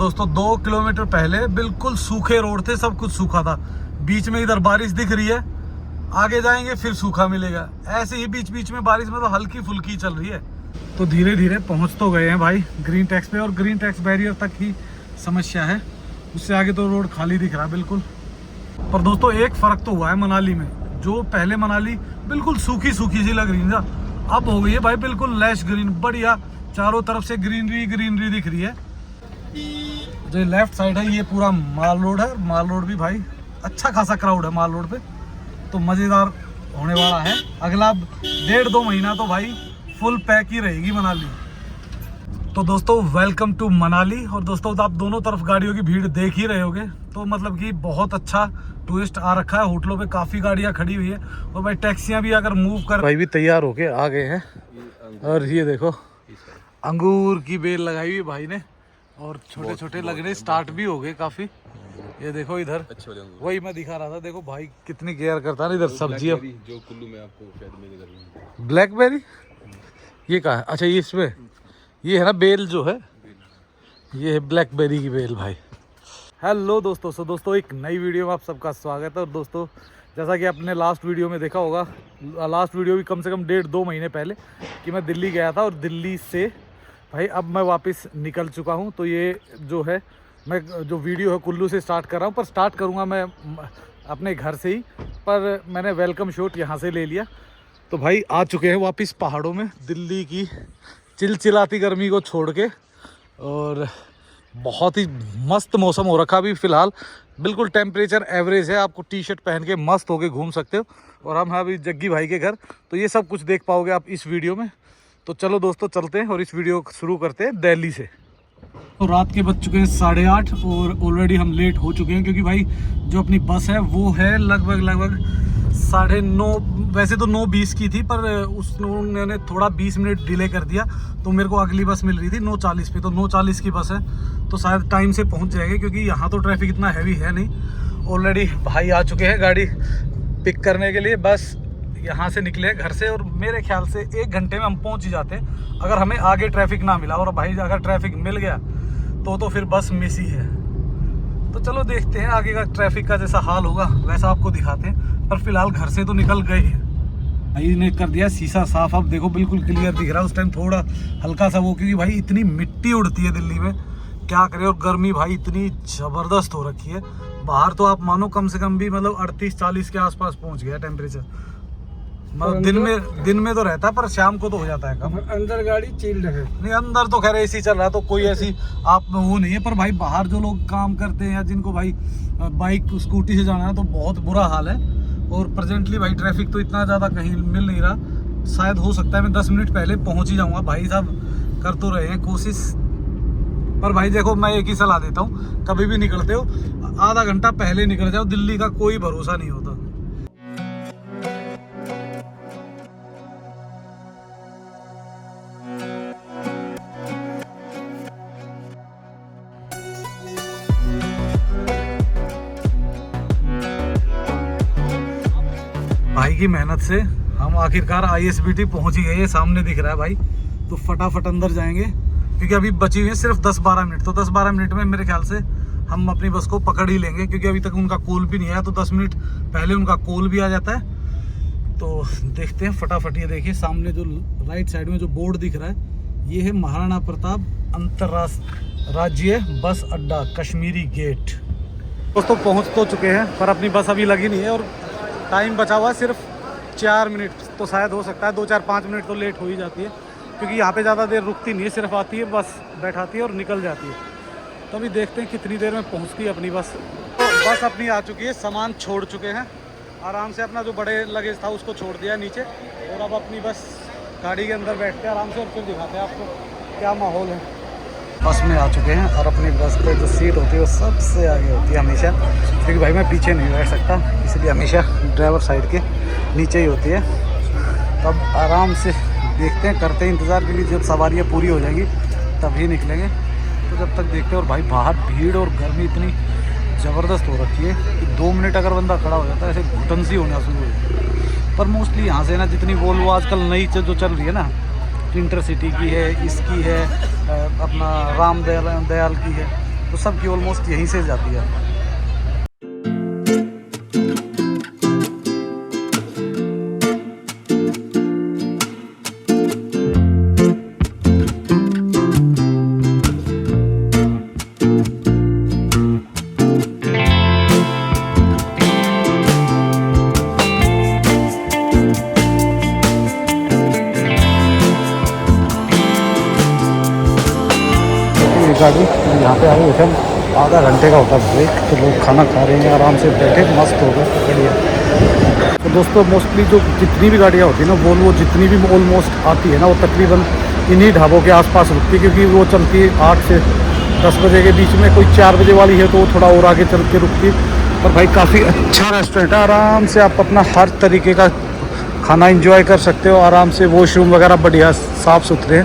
दोस्तों 2 किलोमीटर पहले बिल्कुल सूखे रोड थे, सब कुछ सूखा था। बीच में इधर बारिश दिख रही है, आगे जाएंगे फिर सूखा मिलेगा। ऐसे ही बीच बीच में बारिश मतलब हल्की फुल्की चल रही है। तो धीरे धीरे पहुंच तो गए हैं भाई ग्रीन टैक्स पे, और ग्रीन टैक्स बैरियर तक ही समस्या है, उससे आगे तो रोड खाली दिख रहा है बिल्कुल। पर दोस्तों एक फ़र्क तो हुआ है मनाली में, जो पहले मनाली बिल्कुल सूखी सूखी सी लग रही थी, अब हो गई है भाई बिल्कुल लैश ग्रीन, बढ़िया। चारों तरफ से ग्रीनरी ग्रीनरी दिख रही है। जो लेफ्ट साइड है ये पूरा माल रोड है। माल रोड भी भाई अच्छा खासा क्राउड है माल रोड पे, तो मज़ेदार होने वाला है। अगला 1.5-2 महीना तो भाई फुल पैक ही रहेगी मनाली। तो दोस्तों वेलकम टू मनाली। और दोस्तों आप दोनों तरफ गाड़ियों की भीड़ देख ही रहे होगे, तो मतलब कि बहुत अच्छा टूरिस्ट आ रखा है। होटलों पे काफ़ी गाड़ियाँ खड़ी हुई है, और भाई टैक्सियाँ भी अगर मूव कर भाई भी तैयार होके आ गए हैं। और ये देखो अंगूर की बेल लगाई हुई भाई ने, और छोटे छोटे लगने स्टार्ट भी हो गए काफ़ी। ये देखो इधर वही मैं दिखा रहा था, देखो भाई कितनी केयर करता है इधर सब्जियाँ। जो कुल्लू में आपको शायद मिल रही है ब्लैकबेरी, ये कहाँ है? अच्छा ये इसमें ये है ना बेल, जो है ये है ब्लैकबेरी की बेल भाई। हेलो दोस्तों, दोस्तों एक नई वीडियो में आप सबका स्वागत है। और दोस्तों जैसा कि आपने लास्ट वीडियो में देखा होगा, लास्ट वीडियो भी कम से कम 1.5-2 महीने पहले कि मैं दिल्ली गया था, और दिल्ली से भाई अब मैं वापस निकल चुका हूं। तो ये जो है मैं जो वीडियो है कुल्लू से स्टार्ट कर रहा हूं, पर स्टार्ट करूंगा मैं अपने घर से ही, पर मैंने वेलकम शॉट यहाँ से ले लिया। तो भाई आ चुके हैं वापस पहाड़ों में, दिल्ली की चिलचिलाती गर्मी को छोड़ के। और बहुत ही मस्त मौसम हो रखा अभी फ़िलहाल, बिल्कुल टेम्परेचर एवरेज है, आपको टी शर्ट पहन के मस्त होके घूम सकते हो। और हम हैं अभी जग्गी भाई के घर, तो ये सब कुछ देख पाओगे आप इस वीडियो में। तो चलो दोस्तों चलते हैं और इस वीडियो को शुरू करते हैं दिल्ली से। तो रात के बज चुके हैं 8:30, और ऑलरेडी हम लेट हो चुके हैं, क्योंकि भाई जो अपनी बस है वो है लगभग 9:30, वैसे तो 9:20 की थी, पर उन्होंने थोड़ा 20 मिनट डिले कर दिया, तो मेरे को अगली बस मिल रही थी 9:40 पे। तो 9:40 की बस है, तो शायद टाइम से पहुंच जाएंगे, क्योंकि यहाँ तो ट्रैफिक इतना हैवी है नहीं। ऑलरेडी भाई आ चुके हैं गाड़ी पिक करने के लिए, बस यहाँ से निकले घर से, और मेरे ख्याल से 1 घंटे में हम पहुँच ही जाते हैं, अगर हमें आगे ट्रैफिक ना मिला। और भाई अगर ट्रैफिक मिल गया तो फिर बस मिस ही है। तो चलो देखते हैं आगे का ट्रैफिक का जैसा हाल होगा वैसा आपको दिखाते हैं, पर फिलहाल घर से तो निकल गए हैं। भाई ने कर दिया शीशा साफ, अब देखो बिल्कुल क्लियर दिख रहा है। उस टाइम थोड़ा हल्का सा वो, क्योंकि भाई इतनी मिट्टी उड़ती है दिल्ली में, क्या करें। और गर्मी भाई इतनी ज़बरदस्त हो रखी है बाहर, तो आप मानो कम से कम भी मतलब 38-40 के आसपास पहुंच गया टेम्परेचर। मतलब दिन में तो रहता है, पर शाम को तो हो जाता है कम। अंदर गाड़ी चिल्ड है, नहीं अंदर तो खैर एसी चल रहा है, तो कोई ऐसी आप वो नहीं है। पर भाई बाहर जो लोग काम करते हैं या जिनको भाई बाइक स्कूटी से जाना है, तो बहुत बुरा हाल है। और प्रेजेंटली भाई ट्रैफिक तो इतना ज़्यादा कहीं मिल नहीं रहा। शायद हो सकता है मैं 10 मिनट पहले पहुँच ही जाऊँगा। भाई साहब कर तो रहे हैं कोशिश, पर भाई देखो मैं एक ही सलाह देता हूँ, कभी भी निकलते हो आधा घंटा पहले निकल जाओ, दिल्ली का कोई भरोसा नहीं होता। भाई की मेहनत से हम आखिरकार ISBT पहुंच ही गए, ये सामने दिख रहा है भाई। तो फटाफट अंदर जाएंगे, क्योंकि अभी बची हुई है सिर्फ 10-12 मिनट। तो 10-12 मिनट में मेरे ख्याल से हम अपनी बस को पकड़ ही लेंगे, क्योंकि अभी तक उनका कॉल भी नहीं आया। तो 10 मिनट पहले उनका कॉल भी आ जाता है। तो देखते हैं फटाफट। ये देखिए सामने जो राइट साइड में जो बोर्ड दिख रहा है, ये है महाराणा प्रताप अंतरराज्यीय बस अड्डा कश्मीरी गेट। दोस्तों पहुँच तो चुके हैं, पर अपनी बस अभी लगी नहीं है, और टाइम बचा हुआ है सिर्फ 4 मिनट। तो शायद हो सकता है 2-4-5 मिनट तो लेट हो ही जाती है, क्योंकि यहाँ पे ज़्यादा देर रुकती नहीं है, सिर्फ आती है बस बैठाती है और निकल जाती है। तो अभी देखते हैं कितनी देर में पहुँचती है अपनी बस। तो बस अपनी आ चुकी है, सामान छोड़ चुके हैं, आराम से अपना जो बड़े लगेज था उसको छोड़ दिया नीचे, और अब अपनी बस गाड़ी के अंदर बैठते हैं आराम से, और फिर दिखाते हैं आपको क्या माहौल है। बस में आ चुके हैं, और अपनी बस पे जो सीट होती है वो सबसे आगे होती है हमेशा, क्योंकि भाई मैं पीछे नहीं बैठ सकता, इसलिए हमेशा ड्राइवर साइड के नीचे ही होती है। तब आराम से देखते हैं, करते हैं इंतज़ार के लिए, जब सवारियाँ पूरी हो जाएंगी तभी निकलेंगे। तो जब तक देखते हैं। और भाई बाहर भीड़ और गर्मी इतनी ज़बरदस्त हो रखी है कि 2 मिनट अगर बंदा खड़ा हो जाता है ऐसे घुटन सी होना शुरू हो जाती है। पर मोस्टली यहाँ से ना जितनी वोल्वो आजकल नई जो चल रही है ना, इंटरसिटी की है, इसकी है, अपना राम दयाल की है, तो सबकी ऑलमोस्ट यहीं से जाती है। गाड़ी यहाँ पे आए हुए थे, आधा घंटे का होता है ब्रेक, तो लोग खाना खा रहे हैं आराम से बैठे, मस्त हो गए, बढ़िया। तो दोस्तों मोस्टली जो जितनी भी गाड़ियाँ होती है ना वो जितनी भी ऑलमोस्ट आती है ना वो तकरीबन इन्हीं ढाबों के आसपास रुकती है, क्योंकि वो चलती है 8 से 10 बजे के बीच में। कोई 4 बजे वाली है तो वो थोड़ा और आगे चल के रुकती है। पर भाई काफ़ी अच्छा रेस्टोरेंट है, आराम से आप अपना हर तरीके का खाना इंजॉय कर सकते हो आराम से। वॉशरूम वगैरह बढ़िया साफ़ सुथरे हैं,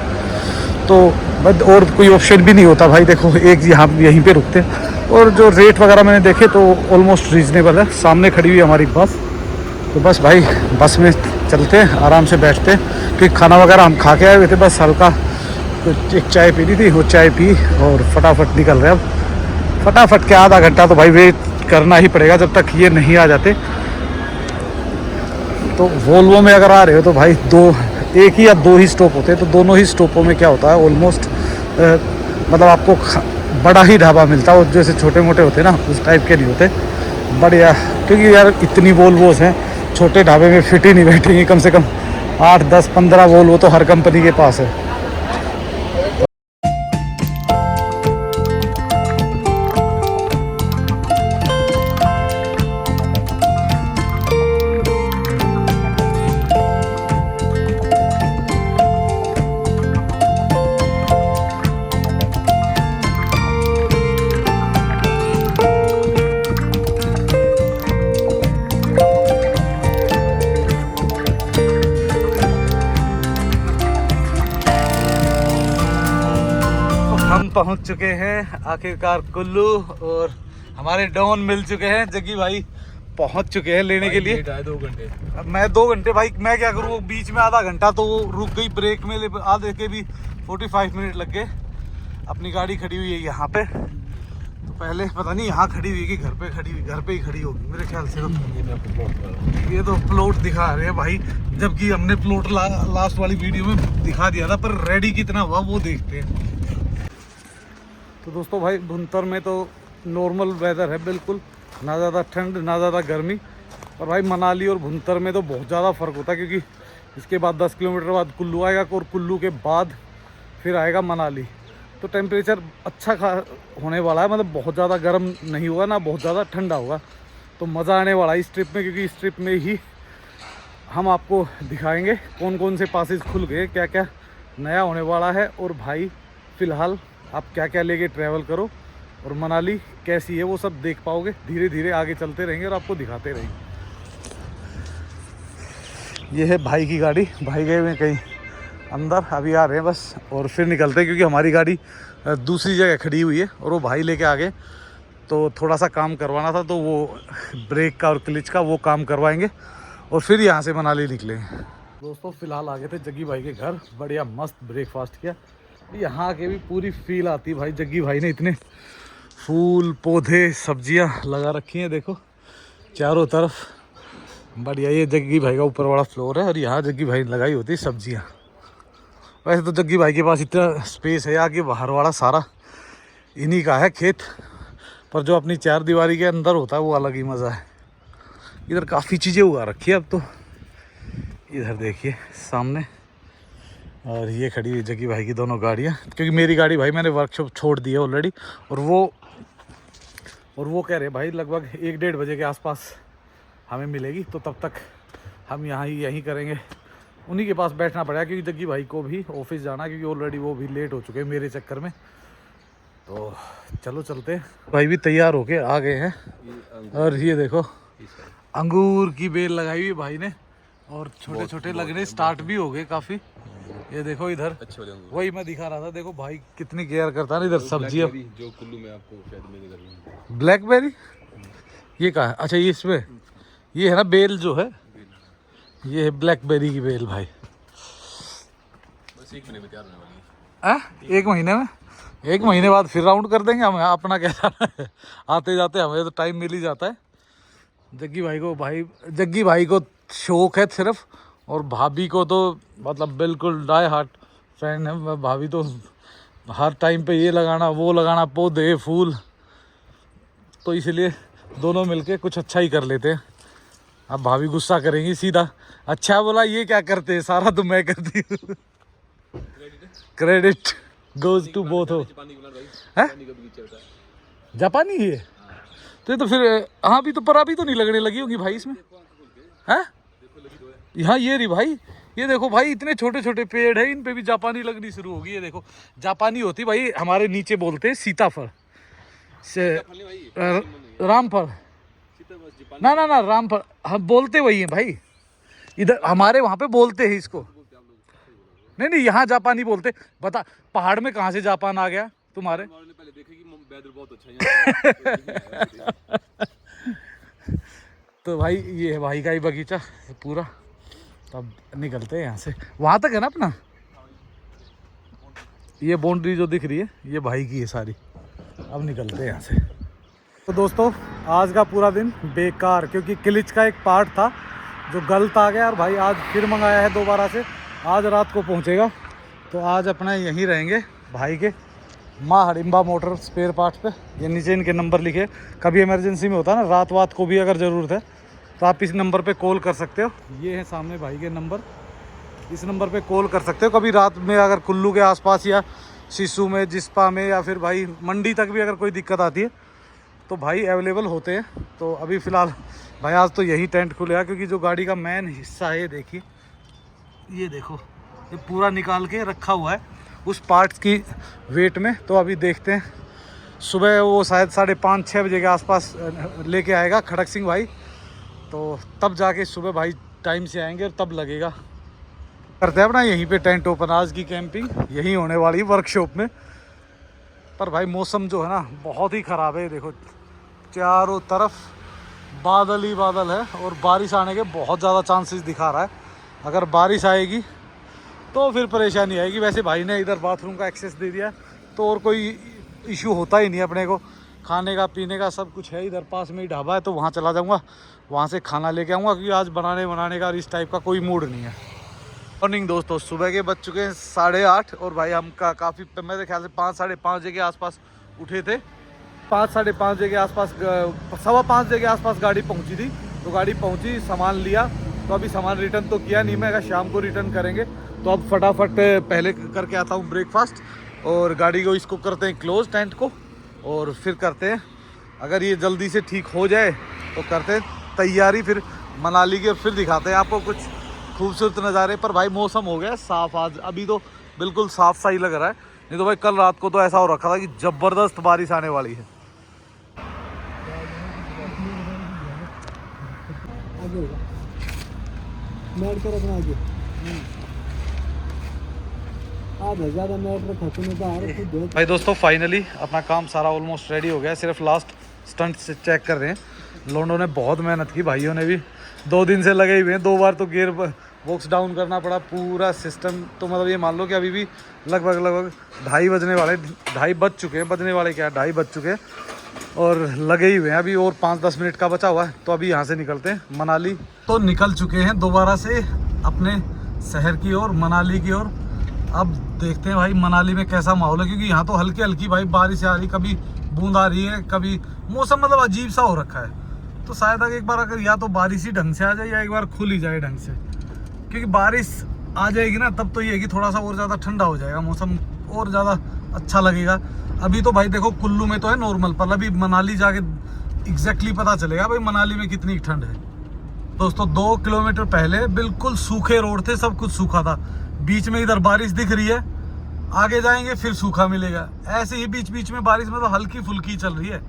तो बस और कोई ऑप्शन भी नहीं होता भाई। देखो एक यहाँ यहीं पे रुकते हैं, और जो रेट वगैरह मैंने देखे तो ऑलमोस्ट रीजनेबल है। सामने खड़ी हुई है हमारी बस, तो बस भाई बस में चलते हैं, आराम से बैठते हैं, क्योंकि खाना वगैरह हम खा के आए हुए थे। बस हल्का एक चाय पीनी थी, वो चाय पी और फटाफट निकल रहे। अब फटाफट के आधा घंटा तो भाई वेट करना ही पड़ेगा जब तक ये नहीं आ जाते। तो वोल्वो में अगर आ रहे हो तो भाई एक ही या दो ही स्टॉप होते हैं, तो दोनों ही स्टॉपों में क्या होता है ऑलमोस्ट मतलब आपको बड़ा ही ढाबा मिलता है। और जैसे छोटे मोटे होते हैं ना उस टाइप के नहीं होते, बढ़िया। क्योंकि यार इतनी वोल्वोस हैं, छोटे ढाबे में फिट ही नहीं बैठेंगे। कम से कम 8, 10, 15 वोल्वो तो हर कंपनी के पास है। हम पहुंच चुके हैं आखिरकार कुल्लू, और हमारे डॉन मिल चुके हैं। जग्गी भाई पहुंच चुके हैं लेने के लिए। 2 घंटे मैं 2 घंटे भाई मैं क्या करूँ, बीच में आधा घंटा तो वो रुक गई ब्रेक में, आधे के भी 45 मिनट लग गए। अपनी गाड़ी खड़ी हुई है यहाँ पे, तो पहले पता नहीं यहाँ खड़ी हुई कि घर पे खड़ी हुई, घर पे ही खड़ी होगी मेरे ख्याल से। तो ये तो प्लॉट दिखा रहे हैं भाई, जबकि हमने प्लॉट लास्ट वाली वीडियो में दिखा दिया था, पर रेडी कितना हुआ वो देखते हैं। तो दोस्तों भाई भुंतर में तो नॉर्मल वेदर है बिल्कुल, ना ज़्यादा ठंड ना ज़्यादा गर्मी। और भाई मनाली और भुंतर में तो बहुत ज़्यादा फ़र्क होता है, क्योंकि इसके बाद 10 किलोमीटर बाद कुल्लू आएगा, और कुल्लू के बाद फिर आएगा मनाली। तो टेम्परेचर अच्छा होने वाला है, मतलब बहुत ज़्यादा गर्म नहीं होगा ना बहुत ज़्यादा ठंडा होगा। तो मज़ा आने वाला है इस ट्रिप में, क्योंकि इस ट्रिप में ही हम आपको दिखाएंगे कौन कौन से पासेस खुल गए, क्या क्या नया होने वाला है। और भाई फ़िलहाल आप क्या क्या लेके ट्रैवल करो और मनाली कैसी है वो सब देख पाओगे। धीरे धीरे आगे चलते रहेंगे और आपको दिखाते रहेंगे। ये है भाई की गाड़ी, भाई गए हुए कहीं अंदर, अभी आ रहे हैं बस, और फिर निकलते हैं, क्योंकि हमारी गाड़ी दूसरी जगह खड़ी हुई है और वो भाई लेके आ गए। तो थोड़ा सा काम करवाना था, तो वो ब्रेक का और क्लिच का वो काम करवाएंगे, और फिर यहाँ से मनाली निकलेंगे। दोस्तों फ़िलहाल आ गए थे जग्गी भाई के घर, बढ़िया मस्त ब्रेकफास्ट किया। यहाँ के भी पूरी फील आती है भाई। जग्गी भाई ने इतने फूल पौधे सब्जियां लगा रखी हैं, देखो चारों तरफ, बढ़िया। ये जग्गी भाई का ऊपर वाला फ्लोर है, और यहाँ जग्गी भाई लगाई होती है सब्जियां। वैसे तो जग्गी भाई के पास इतना स्पेस है, आगे बाहर वाला सारा इन्हीं का है खेत, पर जो अपनी 4 दीवारी के अंदर होता है वो अलग ही मज़ा है। इधर काफ़ी चीज़ें उगा रखी है अब तो। इधर देखिए सामने, और ये खड़ी हुई जग्गी भाई की दोनों गाड़ियाँ, क्योंकि मेरी गाड़ी भाई मैंने वर्कशॉप छोड़ दी है ऑलरेडी। और वो कह रहे भाई लगभग 1-1:30 बजे के आसपास हमें मिलेगी, तो तब तक हम यहीं करेंगे। उन्हीं के पास बैठना पड़ेगा, क्योंकि जग्गी भाई को भी ऑफिस जाना है, क्योंकि ऑलरेडी वो भी लेट हो चुके हैं मेरे चक्कर में। तो चलो चलते। भाई भी तैयार होके आ गए हैं, और ये देखो अंगूर की बेल लगाई हुई भाई ने, और छोटे छोटे लगने स्टार्ट भी हो गए काफ़ी। ये देखो इधर वही मैं दिखा रहा था, देखो भाई कितनी केयर करता है ना इधर सब्जियां। जो कुल्लू में आपको शायद मेरे घर में ब्लैकबेरी ये कहाँ है? अच्छा ये इसमें ये है ना बेल जो है, ये है ब्लैकबेरी की बेल भाई। बस 1 महीने में तैयार होने वाली है। 1 महीने में 1 महीने बाद फिर राउंड कर देंगे हम, अपना क्या जाना है, आते जाते हमें तो टाइम मिल ही जाता है। जग्गी भाई को शौक है सिर्फ, और भाभी को तो मतलब बिल्कुल डाई हार्ट फ्रेंड है। भाभी तो हर टाइम पे ये लगाना वो लगाना, पौधे फूल, तो इसलिए दोनों मिलके कुछ अच्छा ही कर लेते हैं। अब भाभी गुस्सा करेंगी सीधा, अच्छा बोला ये क्या करते हैं, सारा तो मैं करती हूँ। क्रेडिट गोज टू बोथ हो। जापानी ही है तो फिर हाँ भी तो, पर अभी तो नहीं लगने लगी होगी भाई इसमें, है? हाँ ये रही भाई, ये देखो भाई इतने छोटे छोटे पेड़ है, इन पे भी जापानी लगनी शुरू होगी। ये देखो जापानी होती भाई, हमारे नीचे बोलते हैं सीताफल से, रामफल, ना ना ना रामफल हम बोलते वही हैं भाई, इधर हमारे वहाँ पे बोलते हैं इसको। नहीं नहीं यहाँ जापानी बोलते। बता पहाड़ में कहाँ से जापान आ गया तुम्हारे? पहले देखे कि वेदर बहुत अच्छा है। तो भाई ये है भाई का ही बगीचा पूरा। तब निकलते हैं यहाँ से, वहाँ तक है ना अपना। ये बाउंड्री जो दिख रही है ये भाई की है सारी। अब निकलते हैं यहाँ से। तो दोस्तों आज का पूरा दिन बेकार, क्योंकि क्लिच का एक पार्ट था जो गलत आ गया, और भाई आज फिर मंगाया है दोबारा से, आज रात को पहुँचेगा। तो आज अपना यहीं रहेंगे भाई के माँ हडिम्बा मोटर स्पेयर पार्ट्स पे। ये नीचे इनके नंबर लिखे, कभी इमरजेंसी में होता है ना, रात को भी अगर ज़रूरत है तो आप इस नंबर पे कॉल कर सकते हो। ये है सामने भाई के नंबर, इस नंबर पे कॉल कर सकते हो। कभी रात में अगर कुल्लू के आसपास या सिसु में, जिस्पा में, या फिर भाई मंडी तक भी अगर कोई दिक्कत आती है तो भाई अवेलेबल होते हैं। तो अभी फ़िलहाल भाई आज तो यही टेंट खुलेगा, क्योंकि जो गाड़ी का मेन हिस्सा है देखिए, ये देखो ये पूरा निकाल के रखा हुआ है उस पार्ट्स की वेट में। तो अभी देखते हैं, सुबह वो शायद 5:30-6 बजे के आसपास लेके आएगा खड़क सिंह भाई, तो तब जाके सुबह भाई टाइम से आएंगे और तब लगेगा। करते हैं अपना यहीं पे टेंट ओपन, आज की कैंपिंग यहीं होने वाली वर्कशॉप में। पर भाई मौसम जो है ना बहुत ही ख़राब है, देखो चारों तरफ बादल ही बादल है, और बारिश आने के बहुत ज़्यादा चांसेस दिखा रहा है। अगर बारिश आएगी तो फिर परेशानी आएगी। वैसे भाई ने इधर बाथरूम का एक्सेस दे दिया, तो और कोई इशू होता ही नहीं अपने को। खाने का पीने का सब कुछ है, इधर पास में ही ढाबा है, तो वहाँ चला जाऊँगा, वहाँ से खाना लेके आऊँगा, क्योंकि आज बनाने का और इस टाइप का कोई मूड नहीं है। मॉर्निंग दोस्तों, सुबह के बज चुके हैं 8:30, और भाई हम काफ़ी मेरे ख्याल से 5-5:30 बजे के आसपास उठे थे। 5-5:30 बजे के आसपास, 5:15 बजे के आसपास गाड़ी पहुँची थी। तो गाड़ी पहुँची, सामान लिया, तो अभी सामान रिटर्न तो किया नहीं, मैं अगर शाम को रिटर्न करेंगे। तो अब फटाफट पहले करके आता हूँ ब्रेकफास्ट, और गाड़ी को इसको करते हैं क्लोज टेंट को, और फिर करते हैं, अगर ये जल्दी से ठीक हो जाए तो करते हैं तैयारी फिर मनाली की, और फिर दिखाते हैं आपको कुछ खूबसूरत नज़ारे। पर भाई मौसम हो गया साफ़ आज, अभी तो बिल्कुल साफ सा ही लग रहा है, नहीं तो भाई कल रात को तो ऐसा हो रखा था कि ज़बरदस्त बारिश आने वाली है। भाई दोस्तों फाइनली अपना काम सारा ऑलमोस्ट रेडी हो गया, सिर्फ लास्ट स्टंट से चेक कर रहे हैं। लोगों ने बहुत मेहनत की, भाइयों ने भी 2 दिन से लगे हुए हैं। 2 बार तो गियर बॉक्स डाउन करना पड़ा, पूरा सिस्टम। तो मतलब ये मान लो कि अभी भी लगभग 2:30 बजने वाले, 2:30 बज चुके हैं, बजने वाले क्या 2:30 बज चुके हैं, और लगे ही हुए हैं अभी, और 5-10 मिनट का बचा हुआ है। तो अभी यहाँ से निकलते हैं मनाली। तो निकल चुके हैं दोबारा से अपने शहर की ओर, मनाली की ओर। अब देखते हैं भाई मनाली में कैसा माहौल है, क्योंकि यहाँ तो हल्की हल्की भाई बारिश आ रही, कभी बूंद आ रही है, कभी मौसम मतलब अजीब सा हो रखा है। तो शायद एक बार अगर या तो बारिश ही ढंग से आ जाए, या एक बार खुल ही जाए ढंग से, क्योंकि बारिश आ जाएगी ना तब तो ये है कि थोड़ा सा और ज़्यादा ठंडा हो जाएगा मौसम, और ज़्यादा अच्छा लगेगा। अभी तो भाई देखो कुल्लू में तो है नॉर्मल, पर अभी मनाली जाके एग्जैक्टली पता चलेगा भाई मनाली में कितनी ठंड है। दोस्तों 2 किलोमीटर पहले बिल्कुल सूखे रोड थे, सब कुछ सूखा था, बीच में इधर बारिश दिख रही है, आगे जाएंगे फिर सूखा मिलेगा। ऐसे ही बीच बीच में बारिश में तो हल्की फुल्की चल रही है।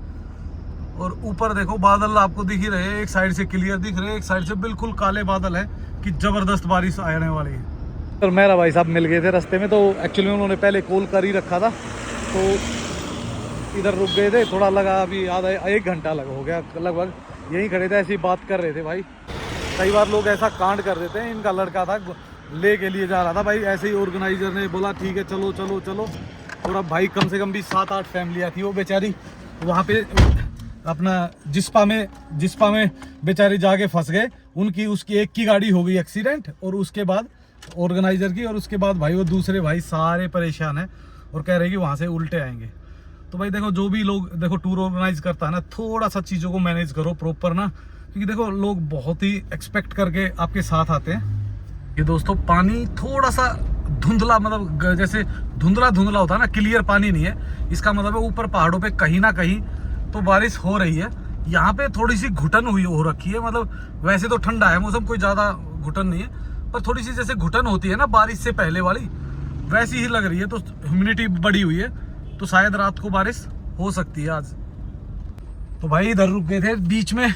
और ऊपर देखो बादल आपको दिख ही रहे हैं, एक साइड से क्लियर दिख रहे हैं, एक साइड से बिल्कुल काले बादल है कि जबरदस्त बारिश आने वाली है। और मेरा भाई साहब मिल गए थे रास्ते में, तो एक्चुअली उन्होंने पहले कॉल कर ही रखा था, तो इधर रुक गए थे। थोड़ा लगा अभी आधा 1 घंटा हो गया लगभग, यहीं खड़े थे, ऐसी बात कर रहे थे भाई। कई बार लोग ऐसा कांड कर देते हैं। इनका लड़का था ले के लिए जा रहा था भाई, ऐसे ही ऑर्गेनाइजर ने बोला ठीक है चलो चलो चलो, और अब भाई कम से कम भी 7-8 फैमिलियाँ थी, वो बेचारी वहाँ पे अपना जिस्पा में बेचारी जाके फंस गए। उसकी एक की गाड़ी हो गई एक्सीडेंट, और उसके बाद ऑर्गेनाइजर की, और उसके बाद भाई वो दूसरे भाई सारे परेशान हैं और कह रहे हैं कि वहाँ से उल्टे आएंगे। तो भाई देखो, जो भी लोग देखो टूर ऑर्गेनाइज करता है ना, थोड़ा सा चीज़ों को मैनेज करो प्रॉपर ना, क्योंकि देखो लोग बहुत ही एक्सपेक्ट करके आपके साथ आते हैं। ये दोस्तों पानी थोड़ा सा धुंधला, मतलब जैसे धुंधला होता है ना, क्लियर पानी नहीं है। इसका मतलब है ऊपर पहाड़ों पे कहीं ना कहीं तो बारिश हो रही है। यहाँ पे थोड़ी सी घुटन हो रखी है, मतलब वैसे तो ठंडा है मौसम, कोई ज़्यादा घुटन नहीं है, पर थोड़ी सी जैसे घुटन होती है ना बारिश से पहले वाली, वैसी ही लग रही है। तो ह्यूमिडिटी बढ़ी हुई है, तो शायद रात को बारिश हो सकती है आज। तो भाई इधर रुक गए थे बीच में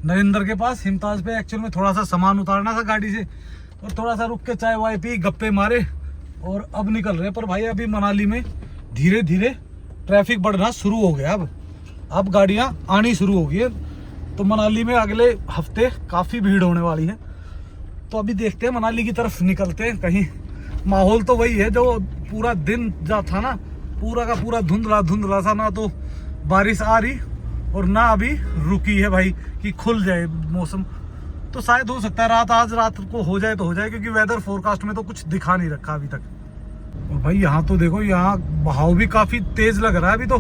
नरेंद्र के पास हिमताज पे, एक्चुअल में थोड़ा सा सामान उतारना था गाड़ी से, और थोड़ा सा रुक के चाय वाय पी, गप्पे मारे, और अब निकल रहे हैं। पर भाई अभी मनाली में धीरे धीरे ट्रैफिक बढ़ना शुरू हो गया। अब गाड़ियां आनी शुरू हो गई है, तो मनाली में अगले हफ्ते काफ़ी भीड़ होने वाली है। तो अभी देखते हैं, मनाली की तरफ निकलते हैं। कहीं माहौल तो वही है जो पूरा दिन जा था ना, पूरा का पूरा धुंधला सा, ना तो बारिश आ रही और ना अभी रुकी है भाई कि खुल जाए मौसम। तो शायद हो सकता है आज रात को हो जाए तो हो जाए, क्योंकि वेदर फोरकास्ट में तो कुछ दिखा नहीं रखा अभी तक। और भाई यहाँ तो देखो, यहाँ बहाव भी काफ़ी तेज लग रहा है। अभी तो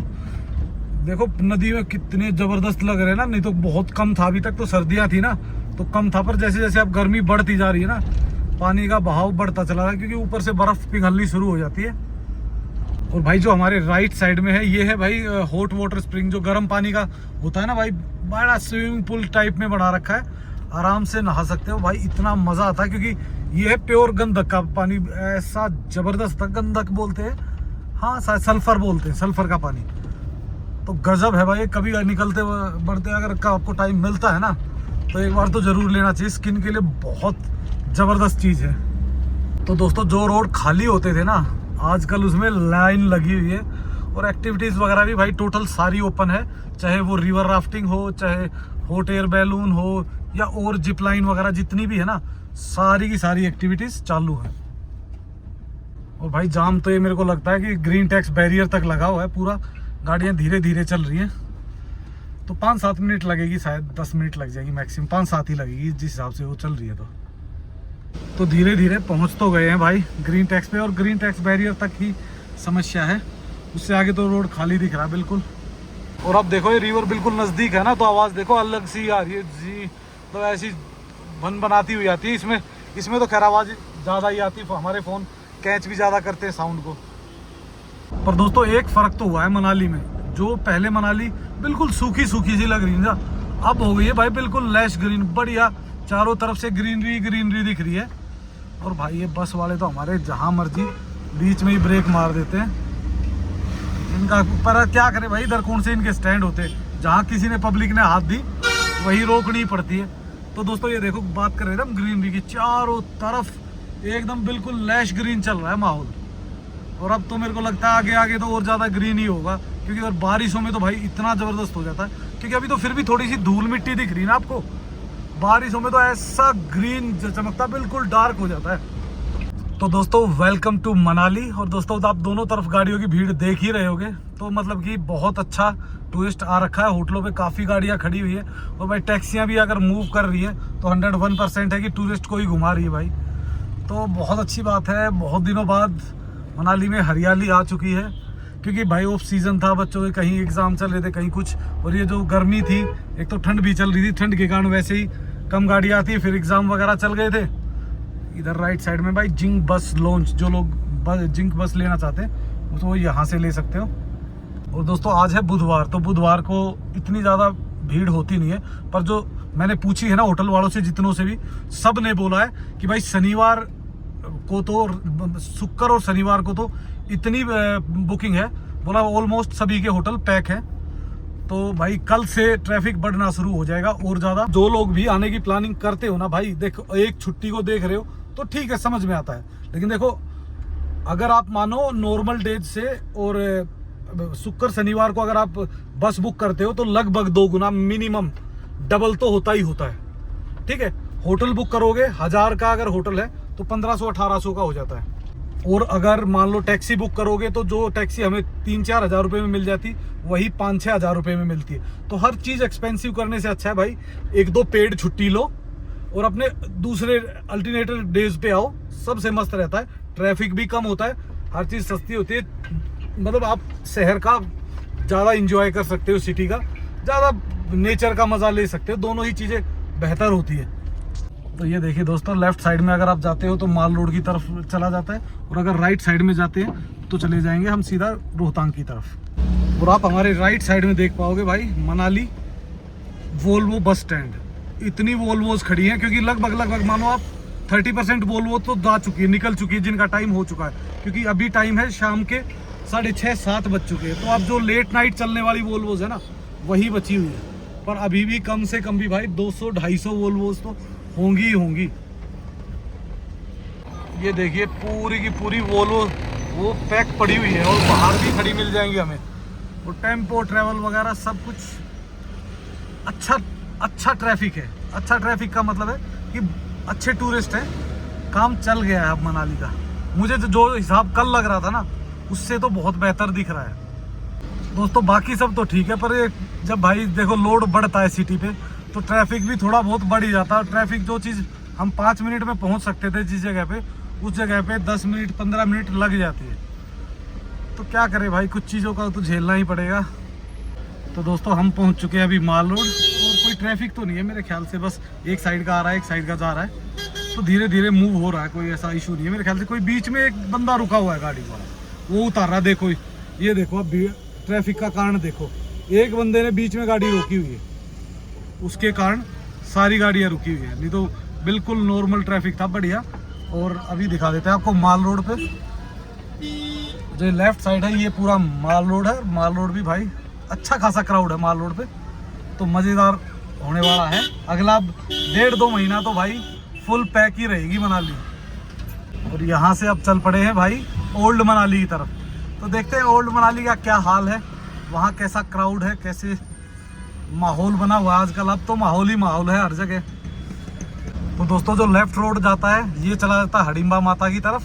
देखो नदी में कितने जबरदस्त लग रहे हैं ना, नहीं तो बहुत कम था अभी तक, तो सर्दियाँ थी ना तो कम था, पर जैसे जैसे अब गर्मी बढ़ती जा रही है ना, पानी का बहाव बढ़ता चला रहा है, क्योंकि ऊपर से बर्फ़ पिघलनी शुरू हो जाती है। और भाई जो हमारे राइट साइड में है, ये है भाई हॉट वाटर स्प्रिंग, जो गर्म पानी का होता है ना भाई, बड़ा स्विमिंग पूल टाइप में बना रखा है, आराम से नहा सकते हो भाई। इतना मज़ा आता है, क्योंकि ये है प्योर गंधक का पानी, ऐसा ज़बरदस्त गंधक बोलते हैं, हाँ सल्फर बोलते हैं, सल्फर का पानी। तो गजब है भाई, कभी निकलते बढ़ते अगर आपको टाइम मिलता है ना, तो एक बार तो ज़रूर लेना चाहिए, स्किन के लिए बहुत ज़बरदस्त चीज़ है। तो दोस्तों जो रोड खाली होते थे ना, आजकल उसमें लाइन लगी हुई है, और एक्टिविटीज़ वगैरह भी भाई टोटल सारी ओपन है, चाहे वो रिवर राफ्टिंग हो, चाहे हॉट एयर बैलून हो, या और जिप लाइन वगैरह जितनी भी है ना, सारी की सारी एक्टिविटीज़ चालू है। और भाई जाम तो ये मेरे को लगता है कि ग्रीन टैक्स बैरियर तक लगा हुआ है पूरा, गाड़ियाँ धीरे धीरे चल रही हैं। तो 5-7 मिनट लगेगी, शायद 10 मिनट लग जाएगी मैक्सिमम, 5-7 ही लगेगी जिस हिसाब से वो चल रही है। तो धीरे धीरे पहुंच तो गए हैं भाई ग्रीन टैक्स पे, और ग्रीन टैक्स बैरियर तक ही समस्या है, उससे आगे तो रोड खाली दिख रहा है बिल्कुल। और अब देखो ये रिवर बिल्कुल नज़दीक है ना, तो आवाज़ देखो अलग सी आ रही है जी, तो ऐसी बनाती हुई आती है। इसमें तो खैर आवाज़ ज़्यादा ही आती है, हमारे फ़ोन कैच भी ज़्यादा करते हैं साउंड को। पर दोस्तों एक फ़र्क तो हुआ है मनाली में, जो पहले मनाली बिल्कुल सूखी सी लग रही है, अब हो गई है भाई बिल्कुल लैश ग्रीन, बढ़िया, चारों तरफ से ग्रीनरी दिख रही है। और भाई ये बस वाले तो हमारे जहाँ मर्जी बीच में ही ब्रेक मार देते हैं, इनका पर क्या करें भाई, इधर कौन से इनके स्टैंड होते, जहाँ किसी ने पब्लिक ने हाथ दी वही रोकनी पड़ती है। तो दोस्तों ये देखो, बात कर रहे थे हम ग्रीनरी की, चारों तरफ एकदम बिल्कुल लैश ग्रीन चल रहा है माहौल। और अब तो मेरे को लगता है आगे तो और ज़्यादा ग्रीन ही होगा, क्योंकि अगर बारिशों में तो भाई इतना ज़बरदस्त हो जाता है, क्योंकि अभी तो फिर भी थोड़ी सी धूल मिट्टी दिख रही है ना आपको, बारिशों में तो ऐसा ग्रीन चमकता बिल्कुल डार्क हो जाता है। तो दोस्तों वेलकम टू मनाली। और दोस्तों आप दोनों तरफ गाड़ियों की भीड़ देख ही रहे होगे, तो मतलब कि बहुत अच्छा टूरिस्ट आ रखा है, होटलों पे काफ़ी गाड़ियाँ खड़ी हुई है, और भाई टैक्सियाँ भी अगर मूव कर रही है तो 101% है कि टूरिस्ट को ही घुमा रही है भाई। तो बहुत अच्छी बात है, बहुत दिनों बाद मनाली में हरियाली आ चुकी है, क्योंकि भाई ऑफ सीज़न था, बच्चों के कहीं एग्ज़ाम चल रहे थे कहीं कुछ, और ये जो गर्मी थी, एक तो ठंड भी चल रही थी, ठंड के कारण वैसे ही कम गाड़ियाँ आती है, फिर एग्ज़ाम वगैरह चल गए थे। इधर राइट साइड में भाई जिंक बस लॉन्च, जो लोग जिंक बस लेना चाहते हैं तो वो यहाँ से ले सकते हो। और दोस्तों आज है बुधवार, तो बुधवार को इतनी ज़्यादा भीड़ होती नहीं है, पर जो मैंने पूछी है ना होटल वालों से, जितनों से भी, सब ने बोला है कि भाई शनिवार को तो, शुक्र और शनिवार को तो इतनी बुकिंग है, बोला ऑलमोस्ट सभी के होटल पैक हैं। तो भाई कल से ट्रैफिक बढ़ना शुरू हो जाएगा और ज़्यादा। जो लोग भी आने की प्लानिंग करते हो ना भाई, देखो एक छुट्टी को देख रहे हो तो ठीक है, समझ में आता है, लेकिन देखो अगर आप मानो नॉर्मल डेज से और शुक्र शनिवार को अगर आप बस बुक करते हो तो लगभग 2 गुना मिनिमम डबल तो होता ही होता है। ठीक है, होटल बुक करोगे 1000 का अगर होटल है तो 1500-1800 का हो जाता है। और अगर मान लो टैक्सी बुक करोगे तो जो टैक्सी हमें 3-4 हज़ार रुपये में मिल जाती वही 5-6 हज़ार रुपये में मिलती है। तो हर चीज़ एक्सपेंसिव करने से अच्छा है भाई 1-2 पेड छुट्टी लो और अपने दूसरे अल्टरनेटिव डेज पे आओ, सबसे मस्त रहता है। ट्रैफिक भी कम होता है, हर चीज़ सस्ती होती है, मतलब आप शहर का ज़्यादा इंजॉय कर सकते हो, सिटी का ज़्यादा नेचर का मज़ा ले सकते हो, दोनों ही चीज़ें बेहतर होती है। तो ये देखिए दोस्तों, लेफ्ट साइड में अगर आप जाते हो तो माल रोड की तरफ चला जाता है, और अगर राइट साइड में जाते हैं तो चले जाएंगे हम सीधा रोहतांग की तरफ। और आप हमारे राइट साइड में देख पाओगे भाई मनाली वोल्वो बस स्टैंड। इतनी वोल्वोज खड़ी हैं क्योंकि लगभग मानो आप 30% वोल्वो तो जा चुकी है, निकल चुकी है, जिनका टाइम हो चुका है, क्योंकि अभी टाइम है शाम के 6:30-7 बज चुके हैं। तो अब जो लेट नाइट चलने वाली वोल्वोज है ना, वही बची हुई है। पर अभी भी कम से कम भी भाई 200-250 वोल्वोज तो होंगी ही होंगी। ये देखिए पूरी की पूरी वोल्वो वो पैक पड़ी हुई है, और बाहर भी खड़ी मिल जाएंगी हमें। और टेम्पो ट्रैवल वगैरह सब कुछ अच्छा ट्रैफिक है। अच्छा ट्रैफिक का मतलब है कि अच्छे टूरिस्ट हैं, काम चल गया है अब मनाली का। मुझे तो जो हिसाब कल लग रहा था ना, उससे तो बहुत बेहतर दिख रहा है दोस्तों। बाकी सब तो ठीक है, पर ये जब भाई देखो लोड बढ़ता है सिटी पे तो ट्रैफिक भी थोड़ा बहुत बढ़ ही जाता है। ट्रैफिक जो चीज़ हम 5 मिनट में पहुंच सकते थे जिस जगह पे, उस जगह पे 10 मिनट 15 मिनट लग जाती है। तो क्या करें भाई, कुछ चीज़ों का तो झेलना ही पड़ेगा। तो दोस्तों हम पहुंच चुके हैं अभी माल रोड, और कोई ट्रैफिक तो नहीं है मेरे ख्याल से, बस एक साइड का आ रहा है, एक साइड का जा रहा है, तो धीरे धीरे मूव हो रहा है, कोई ऐसा इशू नहीं है मेरे ख्याल से। कोई बीच में एक बंदा रुका हुआ है गाड़ी वाला, वो उतार रहा है। देखो ये देखो, अब ट्रैफिक का कारण देखो, एक बंदे ने बीच में गाड़ी रोकी हुई है, उसके कारण सारी गाड़ियाँ रुकी हुई है, नहीं तो बिल्कुल नॉर्मल ट्रैफिक था, बढ़िया। और अभी दिखा देते हैं आपको माल रोड पे। जो लेफ्ट साइड है ये पूरा माल रोड है। माल रोड भी भाई अच्छा खासा क्राउड है माल रोड पे, तो मज़ेदार होने वाला है। अगला 1.5-2 महीना तो भाई फुल पैक ही रहेगी मनाली। और यहाँ से अब चल पड़े हैं भाई ओल्ड मनाली की तरफ। तो देखते हैं ओल्ड मनाली का क्या हाल है, वहाँ कैसा क्राउड है, कैसे माहौल बना हुआ है आजकल। अब तो माहौल ही माहौल है हर जगह। तो दोस्तों जो लेफ्ट रोड जाता है ये चला जाता है हडिम्बा माता की तरफ,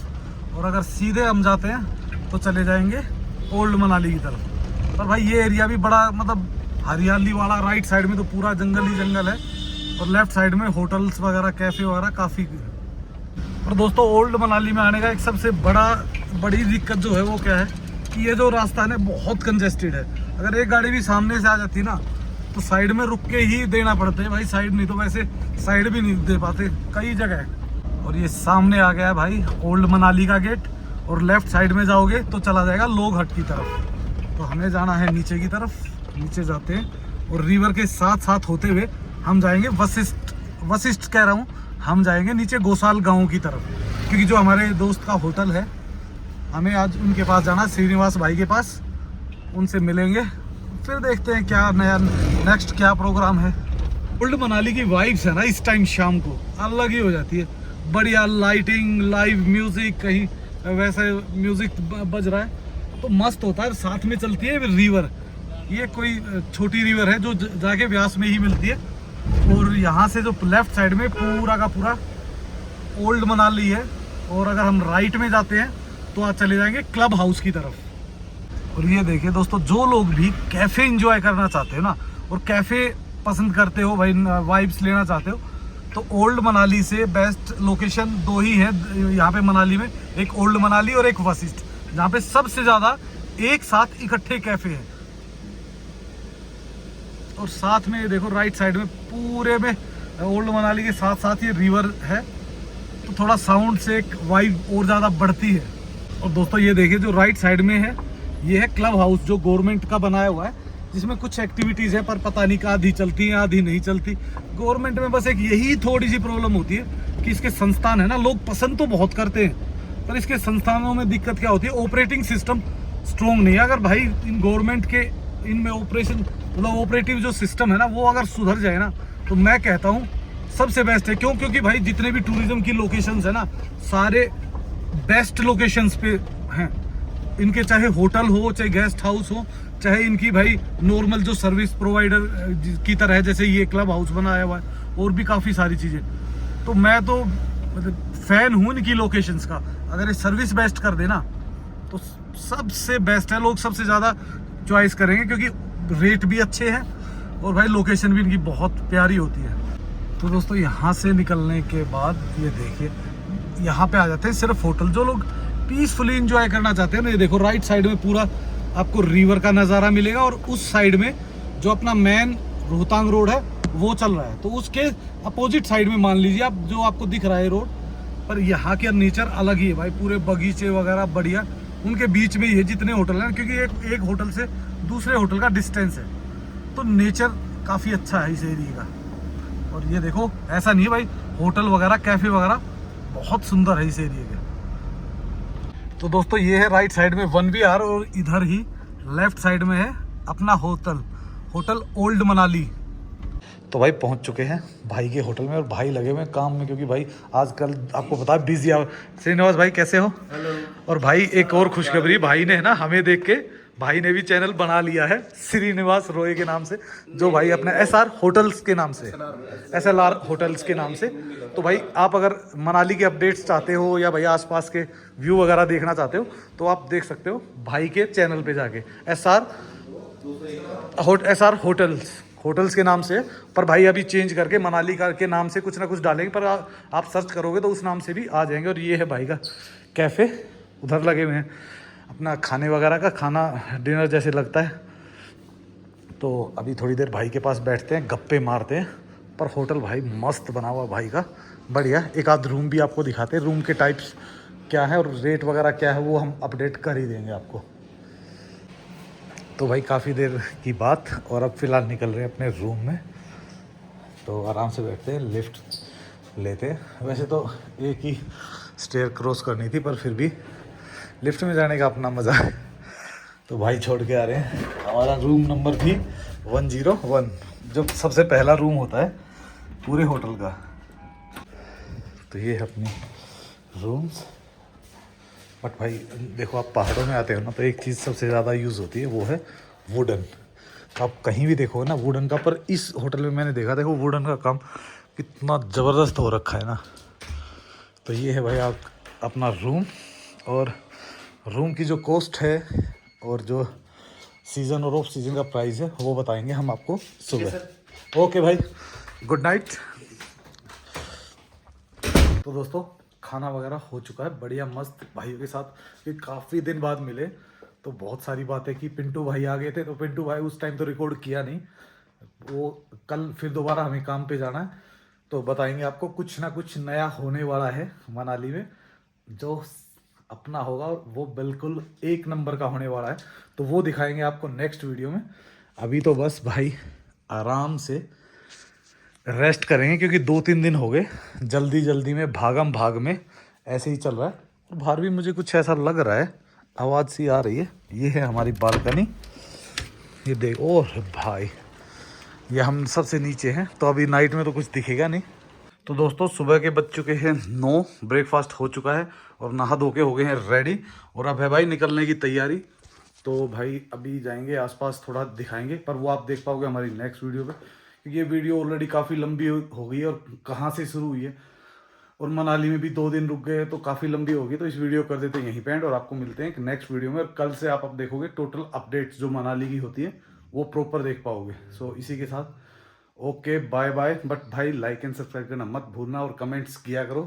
और अगर सीधे हम जाते हैं तो चले जाएंगे ओल्ड मनाली की तरफ। पर भाई ये एरिया भी बड़ा मतलब हरियाली वाला, राइट साइड में तो पूरा जंगल ही जंगल है, और लेफ्ट साइड में होटल्स वगैरह कैफ़े वगैरह काफ़ी। और दोस्तों ओल्ड मनाली में आने का एक सबसे बड़ी दिक्कत जो है वो क्या है कि ये जो रास्ता है ना बहुत कंजेस्टेड है। अगर एक गाड़ी भी सामने से आ जाती ना तो साइड में रुक के ही देना पड़ता है भाई, साइड नहीं तो वैसे साइड भी नहीं दे पाते कई जगह। और ये सामने आ गया है भाई ओल्ड मनाली का गेट, और लेफ्ट साइड में जाओगे तो चला जाएगा लोगहट की तरफ। तो हमें जाना है नीचे की तरफ, नीचे जाते हैं, और रिवर के साथ साथ होते हुए हम जाएंगे वशिष्ठ कह रहा हूँ, हम जाएंगे नीचे गोसाल गाँव की तरफ, क्योंकि जो हमारे दोस्त का होटल है हमें आज उनके पास जाना, श्रीनिवास भाई के पास, उनसे मिलेंगे, फिर देखते हैं क्या नया नेक्स्ट क्या प्रोग्राम है। ओल्ड मनाली की वाइब्स है ना इस टाइम शाम को अलग ही हो जाती है, बढ़िया लाइटिंग, लाइव म्यूजिक, कहीं वैसे म्यूजिक बज रहा है तो मस्त होता है। साथ में चलती है रिवर, ये कोई छोटी रिवर है जो जाके व्यास में ही मिलती है। और यहाँ से जो लेफ्ट साइड में पूरा का पूरा ओल्ड मनाली है, और अगर हम राइट में जाते हैं तो आज चले जाएंगे क्लब हाउस की तरफ। और ये देखिए दोस्तों, जो लोग भी कैफ़े एंजॉय करना चाहते हो ना, और कैफ़े पसंद करते हो भाई, वाइब्स लेना चाहते हो, तो ओल्ड मनाली से बेस्ट लोकेशन 2 ही है यहाँ पे मनाली में, एक ओल्ड मनाली और एक वशिष्ठ, जहाँ पे सबसे ज़्यादा एक साथ इकट्ठे कैफ़े हैं। और साथ में ये देखो राइट साइड में पूरे में ओल्ड मनाली के साथ साथ ये रिवर है, तो थोड़ा साउंड से एक वाइब और ज़्यादा बढ़ती है। और दोस्तों ये देखिए जो राइट साइड में है ये है क्लब हाउस, जो गवर्नमेंट का बनाया हुआ है, जिसमें कुछ एक्टिविटीज़ है पर पता नहीं आधी चलती हैं आधी नहीं चलती। गवर्नमेंट में बस एक यही थोड़ी सी प्रॉब्लम होती है कि इसके संस्थान है ना, लोग पसंद तो बहुत करते हैं, पर इसके संस्थानों में दिक्कत क्या होती है, ऑपरेटिंग सिस्टम स्ट्रॉन्ग नहीं है। अगर भाई इन गवर्नमेंट के इनमें मतलब ऑपरेटिव जो सिस्टम है ना वो अगर सुधर जाए ना, तो मैं कहता हूँ सबसे बेस्ट है। क्यों? क्योंकि भाई जितने भी टूरिज्म की लोकेशंस है ना, सारे बेस्ट लोकेशंस पे हैं इनके, चाहे होटल हो, चाहे गेस्ट हाउस हो, चाहे इनकी भाई नॉर्मल जो सर्विस प्रोवाइडर की तरह है, जैसे ये क्लब हाउस बनाया हुआ है, और भी काफ़ी सारी चीज़ें। तो मैं तो मतलब फैन हूँ इनकी लोकेशंस का। अगर ये सर्विस बेस्ट कर देना तो सबसे बेस्ट है, लोग सबसे ज़्यादा चॉइस करेंगे क्योंकि रेट भी अच्छे हैं और भाई लोकेशन भी इनकी बहुत प्यारी होती है। तो दोस्तों यहाँ से निकलने के बाद ये देखिए यहाँ पे आ जाते हैं सिर्फ होटल। जो लोग पीसफुली इंजॉय करना चाहते हैं ना, ये देखो राइट साइड में पूरा आपको रिवर का नज़ारा मिलेगा और उस साइड में जो अपना मेन रोहतांग रोड है वो चल रहा है, तो उसके अपोजिट साइड में मान लीजिए आप जो आपको दिख रहा है रोड। पर यहाँ के नेचर अलग ही है भाई, पूरे बगीचे वगैरह बढ़िया, उनके बीच में ही है जितने होटल हैं, क्योंकि एक होटल से दूसरे होटल का डिस्टेंस है, तो नेचर काफ़ी अच्छा है इस एरिया का। और ये देखो ऐसा नहीं है भाई, होटल वगैरह कैफ़े वगैरह बहुत सुंदर है इस एरिया के। तो दोस्तों ये है राइट साइड में 1 विहार और इधर ही लेफ्ट साइड में है अपना होटल ओल्ड मनाली। तो भाई पहुंच चुके हैं भाई के होटल में और भाई लगे हुए हैं काम में, क्योंकि भाई आजकल आपको पता है बिजी आ। श्रीनिवास भाई कैसे हो? हेलो। और भाई एक और खुशखबरी, भाई ने है ना हमें देख के भाई ने भी चैनल बना लिया है श्रीनिवास रॉय के नाम से, जो भाई अपने SR होटल्स के नाम से, SLR होटल्स के नाम से। तो भाई आप अगर मनाली के अपडेट्स चाहते हो या भाई आसपास के व्यू वगैरह देखना चाहते हो तो आप देख सकते हो भाई के चैनल पे जाके। SR होटल्स के नाम से, पर भाई अभी चेंज करके मनाली का के नाम से कुछ ना कुछ डालेंगे, पर आप सर्च करोगे तो उस नाम से भी आ जाएंगे। और ये है भाई का कैफ़े, उधर लगे हुए हैं अपना खाने वगैरह का, खाना डिनर जैसे लगता है। तो अभी थोड़ी देर भाई के पास बैठते हैं, गप्पे मारते हैं। पर होटल भाई मस्त बना हुआ भाई का, बढ़िया। एक आध रूम भी आपको दिखाते हैं, रूम के टाइप्स क्या है और रेट वगैरह क्या है वो हम अपडेट कर ही देंगे आपको। तो भाई काफ़ी देर की बात, और अब फ़िलहाल निकल रहे हैं अपने रूम में। तो आराम से बैठते हैं, लिफ्ट लेते हैं। वैसे तो एक ही स्टेयर क्रॉस करनी थी, पर फिर भी लिफ्ट में जाने का अपना मज़ा है। तो भाई छोड़ के आ रहे हैं। हमारा रूम नंबर भी 101, जो सबसे पहला रूम होता है पूरे होटल का। तो ये है अपनी रूम्स। बट भाई देखो, आप पहाड़ों में आते हो ना, तो एक चीज़ सबसे ज़्यादा यूज़ होती है, वो है वुडन। आप कहीं भी देखो ना वुडन का, पर इस होटल में मैंने देखा, देखो वुडन का काम कितना ज़बरदस्त हो रखा है ना। तो ये है भाई आप अपना रूम, और रूम की जो कॉस्ट है और जो सीज़न और ऑफ सीज़न का प्राइस है वो बताएंगे हम आपको सुबह। ओके भाई, गुड नाइट। तो दोस्तों खाना वगैरह हो चुका है, बढ़िया मस्त भाइयों के साथ, कि काफ़ी दिन बाद मिले तो बहुत सारी बातें की। पिंटू भाई आ गए थे, तो पिंटू भाई उस टाइम तो रिकॉर्ड किया नहीं, वो कल फिर दोबारा हमें काम पे जाना है, तो बताएंगे आपको कुछ ना कुछ नया होने वाला है मनाली में, जो अपना होगा और वो बिल्कुल एक नंबर का होने वाला है। तो वो दिखाएंगे आपको नेक्स्ट वीडियो में। अभी तो बस भाई आराम से रेस्ट करेंगे, क्योंकि 2-3 दिन हो गए जल्दी जल्दी में, भागम भाग में ऐसे ही चल रहा है। और बाहर भी मुझे कुछ ऐसा लग रहा है, आवाज़ सी आ रही है। ये है हमारी बालकनी, ये देख। ओह भाई, ये हम सबसे नीचे हैं, तो अभी नाइट में तो कुछ दिखेगा नहीं। तो दोस्तों सुबह के बज चुके हैं 9, ब्रेकफास्ट हो चुका है और नहा धो के हो गए हैं रेडी, और अब है भाई निकलने की तैयारी। तो भाई अभी जाएंगे आसपास, थोड़ा दिखाएंगे, पर वो आप देख पाओगे हमारी नेक्स्ट वीडियो पे, क्योंकि ये वीडियो ऑलरेडी काफ़ी लंबी हो गई है और कहाँ से शुरू हुई है, और मनाली में भी 2 दिन रुक गए तो काफ़ी लंबी होगी। तो इस वीडियो कर देते हैं यहीं पे एंड, और आपको मिलते हैं एक नेक्स्ट वीडियो में। और कल से आप अब देखोगे टोटल अपडेट्स जो मनाली की होती है वो प्रॉपर देख पाओगे। सो इसी के साथ ओके बाय बाय। बट भाई लाइक एंड सब्सक्राइब करना मत भूलना और कमेंट्स किया करो।